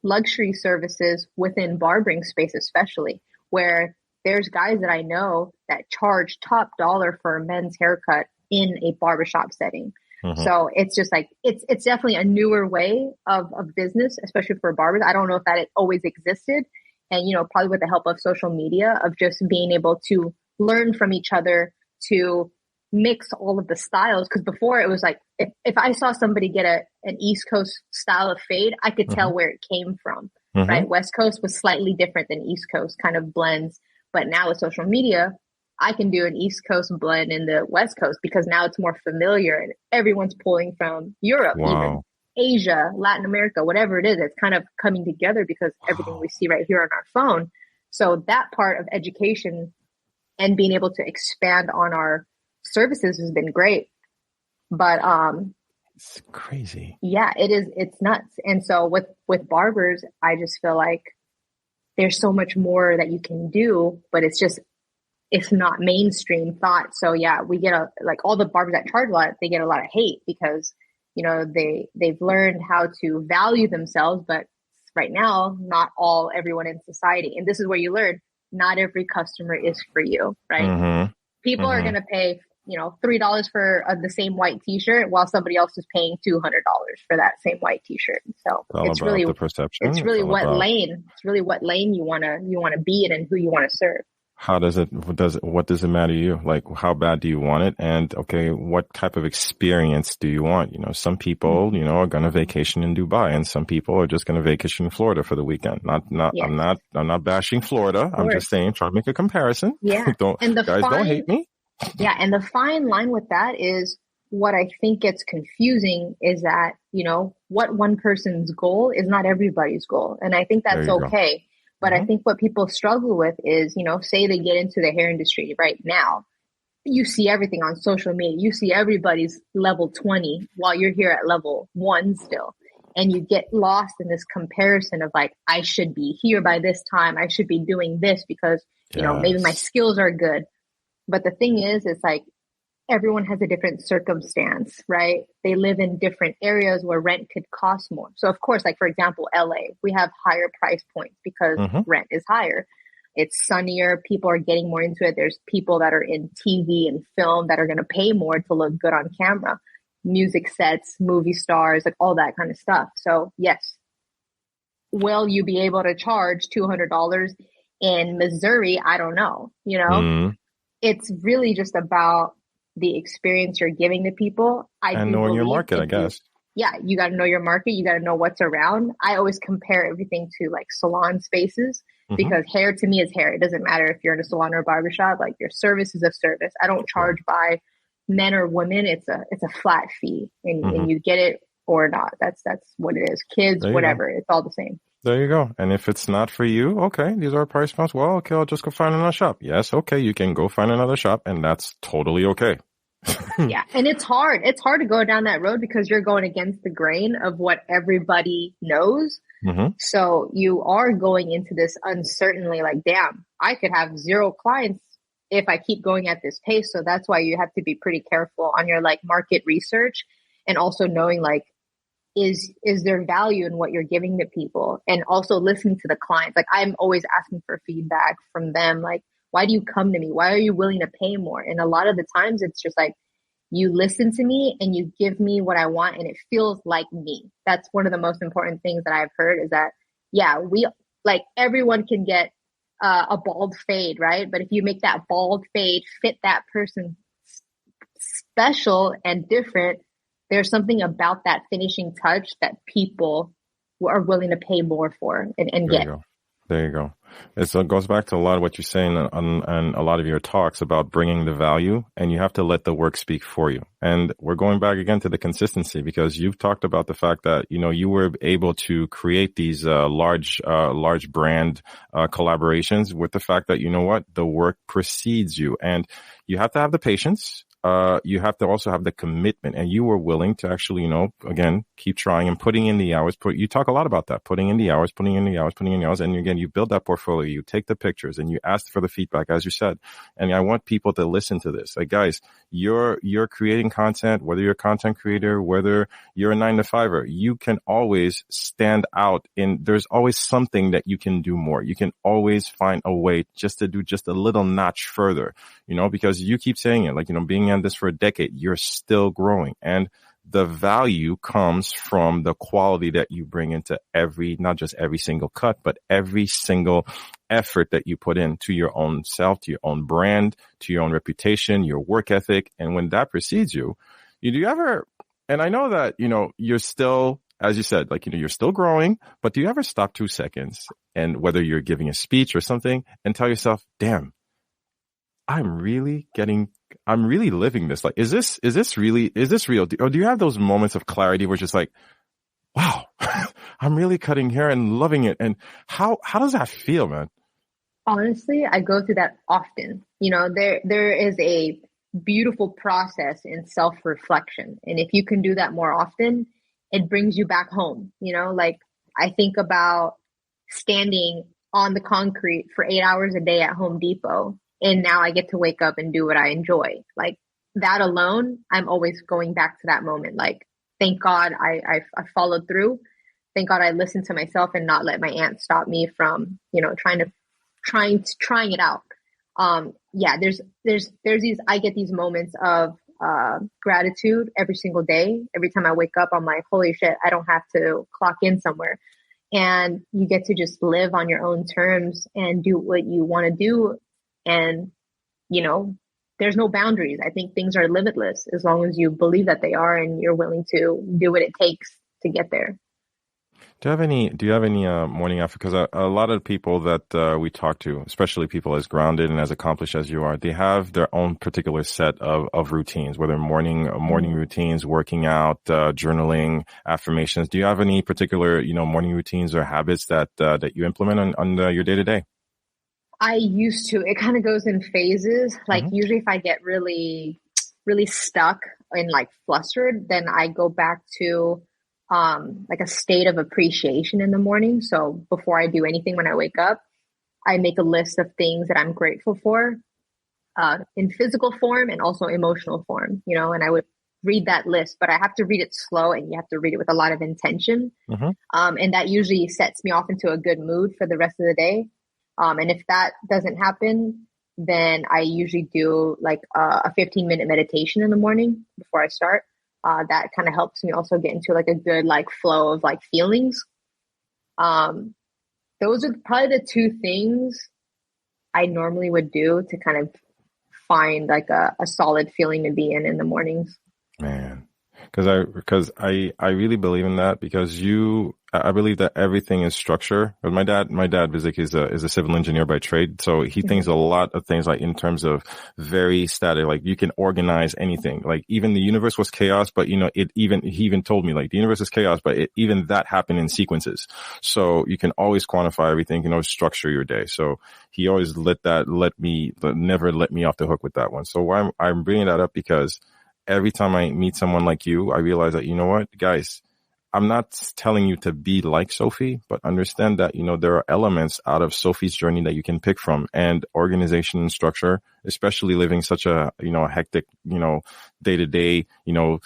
luxury services within barbering space, especially where there's guys that I know that charge top dollar for a men's haircut in a barbershop setting. Mm-hmm. So it's just like, it's definitely a newer way of business, especially for barbers. I don't know if that it always existed. And, probably with the help of social media, of just being able to learn from each other, to mix all of the styles. Because before it was like, if I saw somebody get an East Coast style of fade, I could mm-hmm. tell where it came from, mm-hmm. right? West Coast was slightly different than East Coast, kind of blends. But now with social media, I can do an East Coast blend in the West Coast because now it's more familiar and everyone's pulling from Europe, even Asia, Latin America, whatever it is. It's kind of coming together because everything we see right here on our phone. So that part of education and being able to expand on our services has been great. But it's crazy. Yeah, it is. It's nuts. And so with barbers, I just feel like there's so much more that you can do, but it's not mainstream thought. So yeah, we get all the barbers that charge a lot, they get a lot of hate because, they've learned how to value themselves, but right now, not everyone in society. And this is where you learn, not every customer is for you, right? Mm-hmm. People mm-hmm. are going to pay, $3 for the same white t-shirt while somebody else is paying $200 for that same white t-shirt. So it's really the perception. It's really what lane you want to be in and who you want to serve. What does it matter to you? Like, how bad do you want it? And okay, what type of experience do you want? Some people, are going to vacation in Dubai and some people are just going to vacation in Florida for the weekend. Yes. I'm not bashing Florida. I'm just saying, try to make a comparison. Yeah. Don't hate me. Yeah. And the fine line with that is what I think gets confusing is that, what one person's goal is not everybody's goal. And I think that's okay. But I think what people struggle with is, say they get into the hair industry right now. You see everything on social media. You see everybody's level 20 while you're here at level 1 still. And you get lost in this comparison of like, I should be here by this time. I should be doing this because, maybe my skills are good. But the thing is, it's like, everyone has a different circumstance, right? They live in different areas where rent could cost more. So of course, like for example, LA, we have higher price points because rent is higher. It's sunnier. People are getting more into it. There's people that are in TV and film that are going to pay more to look good on camera. Music sets, movie stars, like all that kind of stuff. So yes, will you be able to charge $200 in Missouri? I don't know. It's really just about the experience you're giving to people. And knowing your market, I guess. You got to know your market. You got to know what's around. I always compare everything to like salon spaces because hair to me is hair. It doesn't matter if you're in a salon or a barbershop. Like your service is a service. I don't charge by men or women. It's a flat fee, and you get it or not. That's what it is. Kids, whatever. It's all the same. There you go. And if it's not for you, okay, these are price points. Well, okay, I'll just go find another shop. Yes, okay, you can go find another shop, and that's totally okay. Yeah, and it's hard. It's hard to go down that road because you're going against the grain of what everybody knows. So you are going into this uncertainly like, damn, I could have 0 clients if I keep going at this pace. So that's why you have to be pretty careful on your like market research, and also knowing like, is there value in what you're giving to people, and also listening to the clients. Like I'm always asking for feedback from them. Like, why do you come to me? Why are you willing to pay more? And a lot of the times it's just like, you listen to me and you give me what I want and it feels like me. That's one of the most important things that I've heard is that, we like everyone can get a bald fade, right? But if you make that bald fade fit that person special and different, there's something about that finishing touch that people are willing to pay more for and get. There you go. It goes back to a lot of what you're saying on a lot of your talks about bringing the value, and you have to let the work speak for you. And we're going back again to the consistency, because you've talked about the fact that, you were able to create these large brand collaborations with the fact that, the work precedes you, and you have to have the patience. You have to also have the commitment, and you were willing to actually, again, keep trying and putting in the hours. You talk a lot about that, putting in the hours. And again, you build that portfolio, you take the pictures, and you ask for the feedback, as you said. And I want people to listen to this. Like, guys, you're creating content, whether you're a content creator, whether you're a 9-to-5er, you can always stand out there's always something that you can do more. You can always find a way just to do just a little notch further, because you keep saying it, like, being on this for a decade, you're still growing. And the value comes from the quality that you bring into not just every single cut, but every single effort that you put into your own self, to your own brand, to your own reputation, your work ethic. And when that precedes you, do you ever, and I know that, you're still, as you said, like, you're still growing, but do you ever stop 2 seconds, and whether you're giving a speech or something, and tell yourself, damn, I'm really living this. Like, is this real? Or do you have those moments of clarity where it's just like, wow, I'm really cutting hair and loving it? And how does that feel, man? Honestly, I go through that often. There is a beautiful process in self-reflection. And if you can do that more often, it brings you back home. Like I think about standing on the concrete for 8 hours a day at Home Depot. And now I get to wake up and do what I enjoy. Like that alone, I'm always going back to that moment. Like, thank God I followed through. Thank God I listened to myself and not let my aunt stop me from, trying it out. There's I get these moments of gratitude every single day. Every time I wake up, I'm like, holy shit, I don't have to clock in somewhere. And you get to just live on your own terms and do what you want to do. And, there's no boundaries. I think things are limitless as long as you believe that they are and you're willing to do what it takes to get there. Do you have any morning after? Because a lot of people that we talk to, especially people as grounded and as accomplished as you are, they have their own particular set of routines, whether morning routines, working out, journaling, affirmations. Do you have any particular, morning routines or habits that you implement on your day to day? I used to. It kind of goes in phases. Like Mm-hmm. usually if I get really, really stuck and like flustered, then I go back to like a state of appreciation in the morning. So before I do anything when I wake up, I make a list of things that I'm grateful for in physical form and also emotional form, and I would read that list, but I have to read it slow and you have to read it with a lot of intention. Mm-hmm. And that usually sets me off into a good mood for the rest of the day. And if that doesn't happen, then I usually do like a 15-minute meditation in the morning before I start. That kind of helps me also get into like a good like flow of like feelings. Um, those are probably the two things I normally would do to kind of find like a solid feeling to be in the mornings. Man, because I really believe in that because I believe that everything is structure. But my dad basically is a civil engineer by trade, so he thinks Mhm. a lot of things like in terms of very static. Like you can organize anything. Like even the universe was chaos, but he even told me like the universe is chaos, but even that happened in sequences. So you can always quantify everything. You can always structure your day. So he always never let me off the hook with that one. So why I'm bringing that up because every time I meet someone like you, I realize that, you know what, guys, I'm not telling you to be like Sofie, but understand that, there are elements out of Sofie's journey that you can pick from and organization and structure, especially living such a hectic, day to day,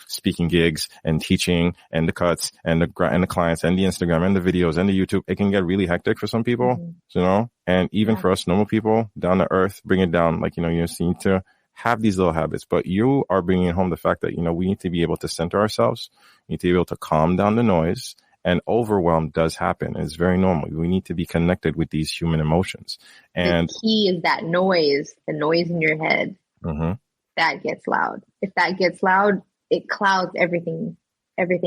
speaking gigs and teaching and the cuts and the clients and the Instagram and the videos and the YouTube. It can get really hectic for some people, Mhm. and even Yeah. for us normal people down to earth, bring it down. Like, you just need to have these little habits, but you are bringing home the fact that, we need to be able to center ourselves. We need to be able to calm down the noise, and overwhelm does happen. It's very normal. We need to be connected with these human emotions. The And key is that noise, the noise in your head, mhm, that gets loud. If that gets loud, it clouds everything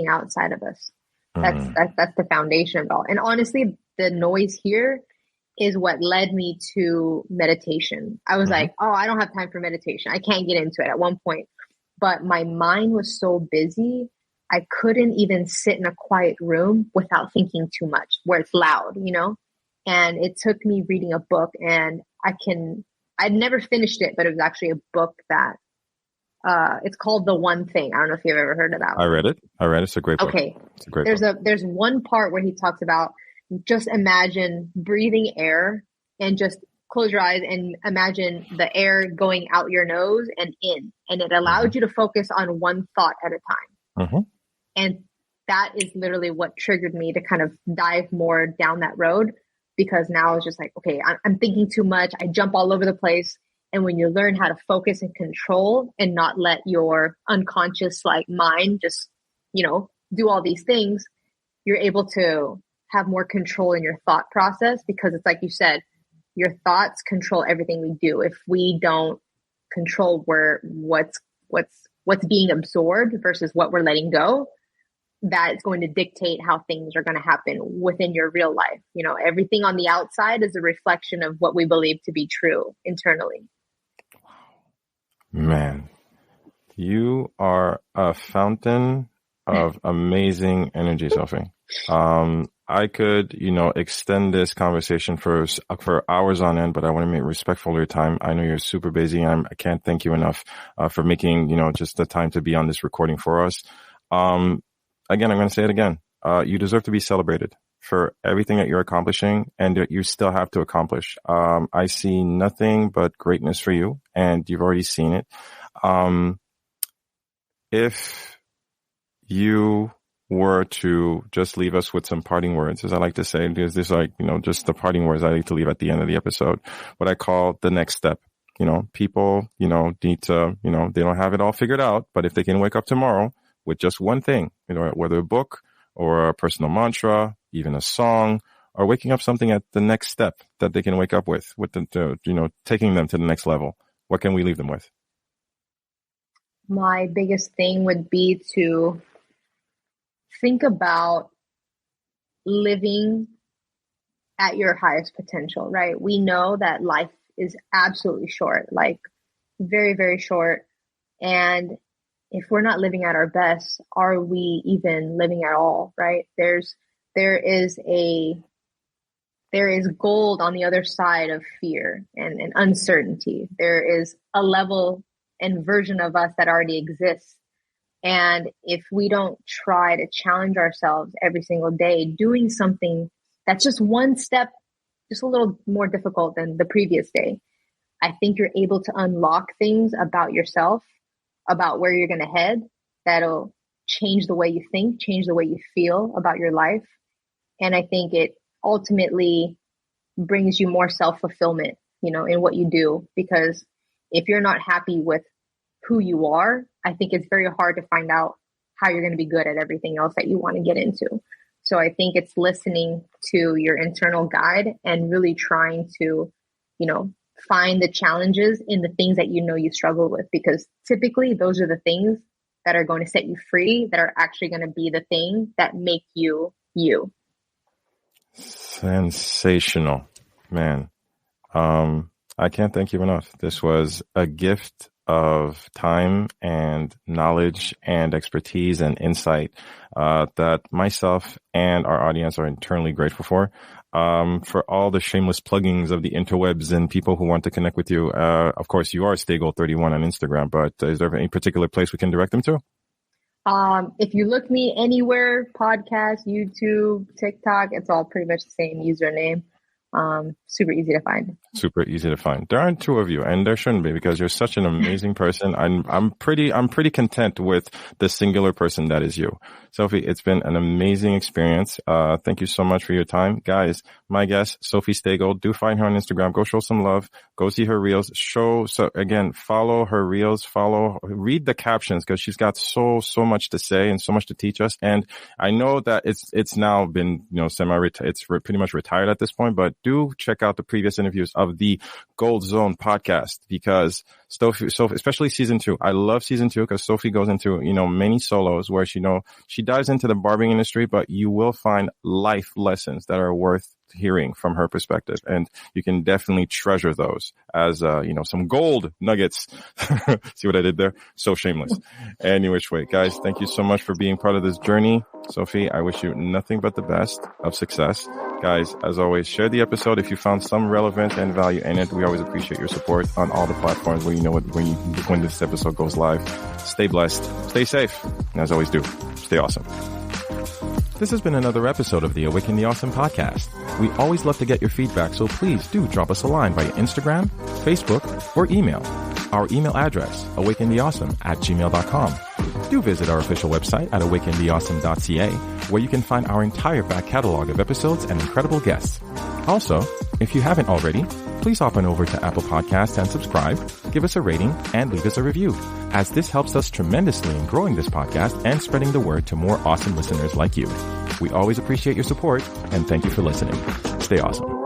outside of us. That's mhm, that's that's the foundation of it all. And honestly, the noise here is what led me to meditation. I was mhm, like, oh, I don't have time for meditation. I can't get into it at one point. But my mind was so busy, I couldn't even sit in a quiet room without thinking too much, where it's loud. And it took me reading a book, and I'd never finished it, but it was actually a book that it's called The One Thing. I don't know if you've ever heard of that I read one. it. It's a great book. Okay. It's a great There's book. a there's one part where he talks about just imagine breathing air and just close your eyes and imagine the air going out your nose and in. And it Hmm. allowed you to focus on one thought at a time. Hmm. And that is literally what triggered me to kind of dive more down that road, because now it's just like, okay, I'm thinking too much. I jump all over the place. And when you learn how to focus and control and not let your unconscious like mind just, do all these things, you're able to have more control in your thought process, because it's like you said, your thoughts control everything we do. If we don't control what's being absorbed versus what we're letting go, that is going to dictate how things are going to happen within your real life. Everything on the outside is a reflection of what we believe to be true internally. Man, you are a fountain of amazing energy, Sophie. I could, extend this conversation for hours on end, but I want to be respectful of your time. I know you're super busy, and I can't thank you enough for making, just the time to be on this recording for us. Um, Again, I'm going to say it again. You deserve to be celebrated for everything that you're accomplishing and that you still have to accomplish. I see nothing but greatness for you, and you've already seen it. Um, if you were to just leave us with some parting words, as I like to say, there's this like, just the parting words I like to leave at the end of the episode, what I call the next step. People, need to, they don't have it all figured out, but if they can wake up tomorrow with just one thing, whether a book or a personal mantra, even a song, or waking up something at the next step that they can wake up with taking them to the next level, what can we leave them with? My biggest thing would be to think about living at your highest potential, right? We know that life is absolutely short, like very, very short. And if we're not living at our best, are we even living at all, right? There is gold on the other side of fear and uncertainty. There is a level and version of us that already exists. And if we don't try to challenge ourselves every single day, doing something that's just one step, just a little more difficult than the previous day, I think you're able to unlock things about yourself, about where you're going to head, that'll change the way you think, change the way you feel about your life. And I think it ultimately brings you more self-fulfillment, in what you do. Because if you're not happy with who you are, I think it's very hard to find out how you're going to be good at everything else that you want to get into. So I think it's listening to your internal guide and really trying to, find the challenges in the things that you struggle with, because typically those are the things that are going to set you free, that are actually going to be the thing that make you you. Sensational, man. I can't thank you enough. This was a gift of time and knowledge and expertise and insight that myself and our audience are eternally grateful for. For all the shameless pluggings of the interwebs and people who want to connect with you, of course, you are Staygold31 on Instagram, but is there any particular place we can direct them to? If you look me anywhere, podcast, YouTube, TikTok, it's all pretty much the same username. Super easy to find. Super easy to find. There aren't two of you, and there shouldn't be, because you're such an amazing person. I'm pretty content with the singular person that is you. Sofie, it's been an amazing experience. Thank you so much for your time. Guys, my guest, Sofie Staygold, do find her on Instagram. Go show some love. Go see her reels. Follow her reels, read the captions, because she's got so much to say and so much to teach us. And I know that it's now been, it's pretty much retired at this point, but do check out the previous interviews of the Gold Zone podcast, because Stofie, especially season 2. I love season 2 because Sofie goes into, many solos where she dives into the barbering industry, but you will find life lessons that are worth hearing from her perspective. And you can definitely treasure those as, some gold nuggets. See what I did there? So shameless. Any which way, guys, thank you so much for being part of this journey. Sofie, I wish you nothing but the best of success. Guys, as always, share the episode if you found some relevance and value in it. We always appreciate your support on all the platforms where when this episode goes live. Stay blessed, stay safe, and as always, stay awesome. This has been another episode of the Awaken the Awesome podcast. We always love to get your feedback, so please do drop us a line via Instagram, Facebook, or email. Our email address, awakentheawesome@gmail.com. Do visit our official website at awakentheawesome.ca, where you can find our entire back catalog of episodes and incredible guests. Also, if you haven't already, please hop on over to Apple Podcasts and subscribe, give us a rating, and leave us a review, as this helps us tremendously in growing this podcast and spreading the word to more awesome listeners like you. We always appreciate your support, and thank you for listening. Stay awesome.